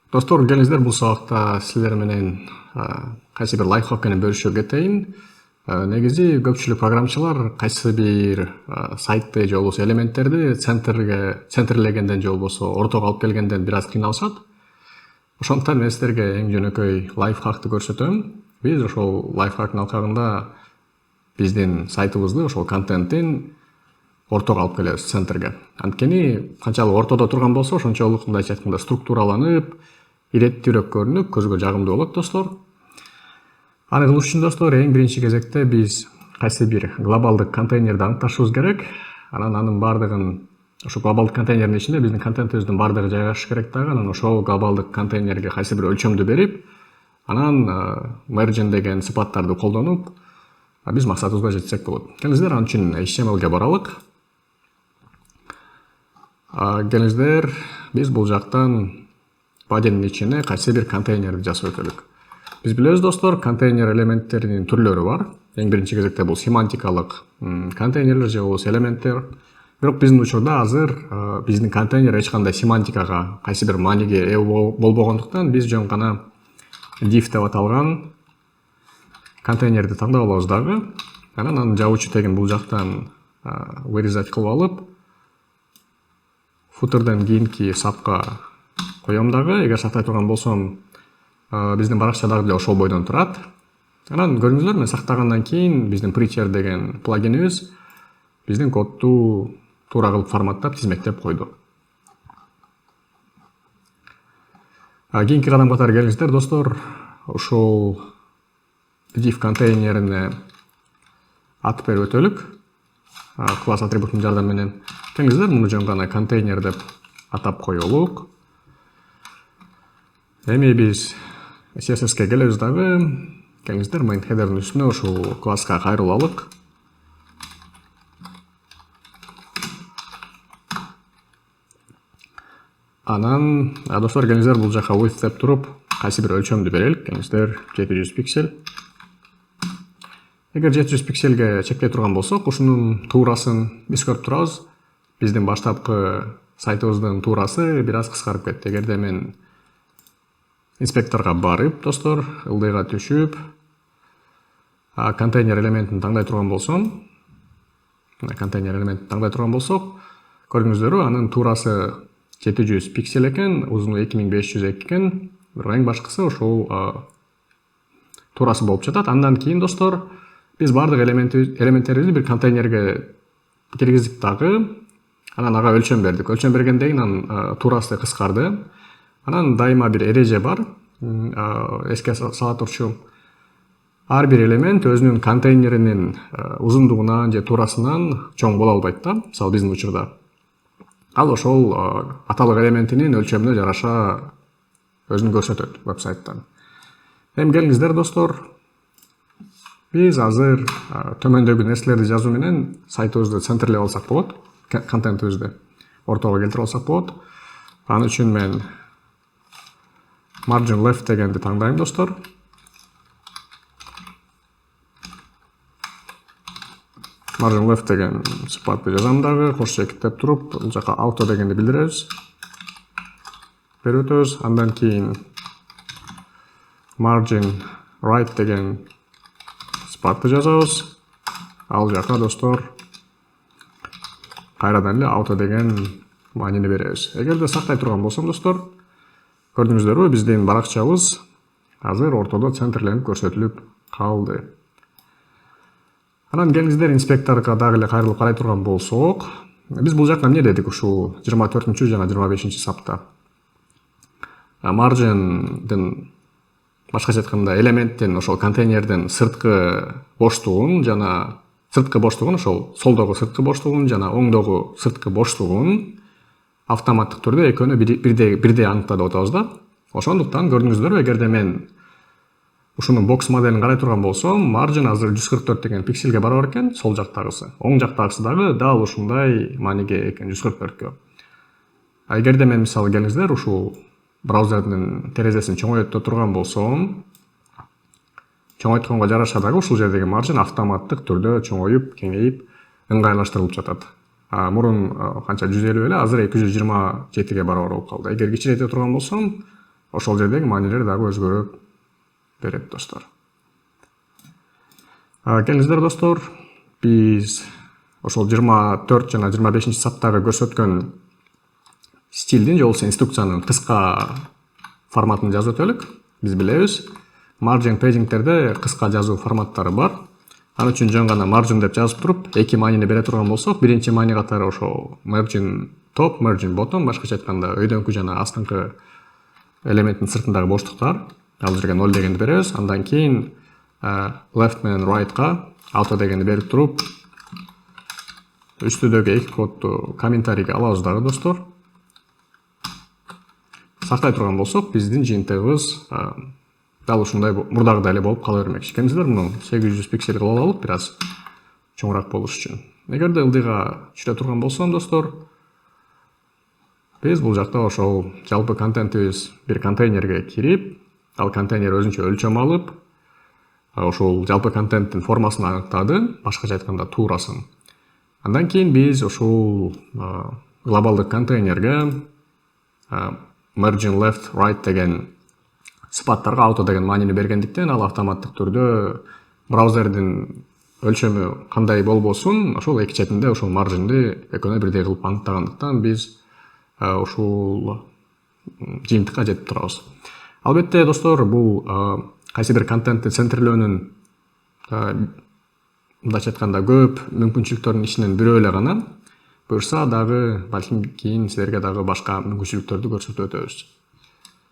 Достор, келиңиздер, бул сабакта силер менен кайсы бир лайфхак менен бөлүшүп кетейин. Негизи көпчүлүк программчылар кайсы бир сайтты же болбосо элементтерди центрлегенден же болбосо ортого алып келгенден бир аз кыйналышат. Ошондуктан мен силерге эң жөнөкөй лайфхакты көрсөтөм. Биз ошол лайфхактын алкагында биздин сайтыбызды, ошол контенттин ортого алып келебиз, центрге. Анткени канчалык ортодо турган болсо, ошончолук мындайча айтканда структураланып, иреттүүрөөк көрүнүп, көзгө жагымдуу болот, достор. Аны кылыш үчүн, достор, эң биринчи кезекте биз кайсы бир глобалдык контейнерди аныкташыбыз керек. Анын бардыгын ошо глобалдык контейнердин ичинде биздин контентибиздин бардыгы жайгашыш керек дагы. Анан ошол глобалдык контейнерге кайсы бир өлчөмдү берип, анан margin деген сыпаттарды колдонуп, биз максатыбызга жетсек болот. Келиңиздер, ал үчүн HTML-ге баралык. Келиңиздер, биз бул жактан паденин ичине кайсы бир контейнерди жасап өтөлүк. Биз билебиз, достор, контейнер элементтеринин түрлөрү бар. Эң биринчи кезекте бул семантикалык контейнерлер же болбосо элементтер. Бирок биздин учурда азыр биздин контейнер эч кандай семантикага, кайсы бир мааниге ээ болбогондуктан биз жөн гана div деп аталган контейнерди тандап алабыз дагы. Анан жабуучу тегин бул жактан вырезать кылып алып, футерден кийинки сапка коем дагы. Эгер сактай турган болсом, биздин баракча дагы деле ошол бойдон турат. Анан көрүңүздөр, мен сактагандан кийин биздин preacher деген плагинибиз биздин кодду туура кылып форматтап, тизмектеп койду. Кийинки кадам катары келиңиздер, достор, ушул div контейнерине ат берип өтөлүк. Класс атрибутунун жардамы менен. Келиңиздер, муну жөн гана контейнер деп атап коелук. Эми биз CSS-ке келебиз дагы. Келиңиздер, main header'дын үстүнө ушул класска кайрылалык. Анан, достор, келиңиздер, бул жака width деп туруп, кайсы бир өлчөмдү берелик. Келиңиздер, 700 пиксель. Эгер 700 пикселге чектей турган болсок, ушунун туурасын биз көрүп турабыз. Биздин баштапкы сайтыбыздын туурасы бир аз кыскарып кетти. Эгерде мен инспекторго барып, достор, ылдыйга түшүп, контейнер элементин таңдай турган болсом, көрдүңүздөрбү, анын туурасы 700 пиксель экен, узуну 2500 экен. Бирок эң башкысы ошол туурасы болуп жатат. Андан кийин, достор, биз бардык элементтерибизди бир контейнерге киргиздик дагы. Анан ага өлчөм бердик. Өлчөм бергенден кийин анын туурасы кыскарды. Анан дайыма бир эреже бар. Эске сала турчу. Ар бир элемент өзүнүн контейнеринин узундугунан же туурасынан чоң боло албайт да. Мисалы биздин учурда. Ал ошол аталык элементинин өлчөмүнө жараша өзүн көрсөтөт веб-сайттан. Эми келиңиздер, достор, биз азыр төмөндөгү нерселерди жазуу менен сайтыбызды центрлеп алсак болот. Контентибизди ортого келтирип алсак болот. Аны үчүн мен margin left дегенди таңдайм, достор. Margin left деген сыпатты жазам дагы, кош чекиттеп туруп, бул жака auto дегенди билдиребиз. Берип өтөбүз. Андан кийин margin right деген сыпатты жазабыз. Ал жака, достор, кайрадан эле auto деген маанини беребиз. Эгерде сактай турган болсом, достор, көрдүңүздөрбү, биздин баракчабыз азыр ортодо центрленип көрсөтүлүп калды. Анан келиңиздер, инспекторго дагы эле кайрылып карай турган болсок, биз бул жакка эмне дедик ушул 24 жана 25 сапта? Margin'дин, башкача айтканда, элементтин ошол контейнердин сырткы боштугун жана ошол солдогу сырткы боштугун жана оңдогу сырткы боштугун автоматтык түрдө экөөнү бирдей аныктаа деп атабыз да. Ошондуктан көрдүңүздөрбү, эгерде мен ушунун бокс моделин карай турган болсом, margin азыр 144 деген пикселге барар экен, сол жактагысы. Оң жактагысы дагы дал ушундай мааниге экен, 144кө. Эгерде мен, мисалы, келиңиздер, ушул браузердин терезесин чоңойтто турган болсом, чоңойтконго жараша дагы ушул жердеги margin автоматтык түрдө чоңоюп, кеңейип, ыңгайлаштырылып жатат. Мурун канча 150 эле, азыр 227ге барабар болуп калды. Эгер кичирейте турган болсом, ошол жердеги маанилер дагы өзгөрүп берет достор. Келиңиздер достор, биз ошол 24 жана 25 саттагы көрсөткөн стилдин же болбосо инструкциянын кыска форматын жазып өтөлүк. Биз билебиз, margin paddingтерде кыска жазуу форматтары бар. Ал үчүн жөн гана margin деп жазып туруп, эки маанини бере турган болсок, биринчи маани катары ошо margin top, margin bottom, башкача айтканда өйдөңкү жана астыңкы элементтин сыртындагы боштуктар. Ал жерге 0 дегенди беребиз. Андан кийин left менен rightка auto дегенди берип туруп, үстүдөгү эки кодду комментарийге алабыз дагы достор. Сактай турган болсок, биздин жыйынтыгыбыз дал ушундай мурдагыдай эле болуп кала бермекчи. Келиңиздер, муну 800 пиксель кылып алалык, бир аз чоңураак болуш үчүн. Эгерде ылдыйга түшүрө турган болсом достор, биз бул жакта ошол жалпы контентибиз бир контейнерге кирип, ал контейнер өзүнчө өлчөм алып, ошол жалпы контенттин формасын аныктады, башкача айтканда туурасын. Андан кийин биз ошол глобалдык контейнерге margin left, right деген сыпаттарга auto деген маанини бергендиктен, ал автоматтык түрдө браузердин өлчөмү кандай болбосун, ошол эки четинде ошол маржинди экөөнө бирдей кылып аныктагандыктан биз ушул жыйынтыкка жетип турабыз. Албетте достор, бул кайсы бир контентти центрлөөнүн мындайча айтканда көп мүмкүнчүлүктөрдүн ичинен бирөө эле гана. Буюрса дагы балким кийин силерге дагы башка мүмкүнчүлүктөрдү көрсөтүп өтөбүз.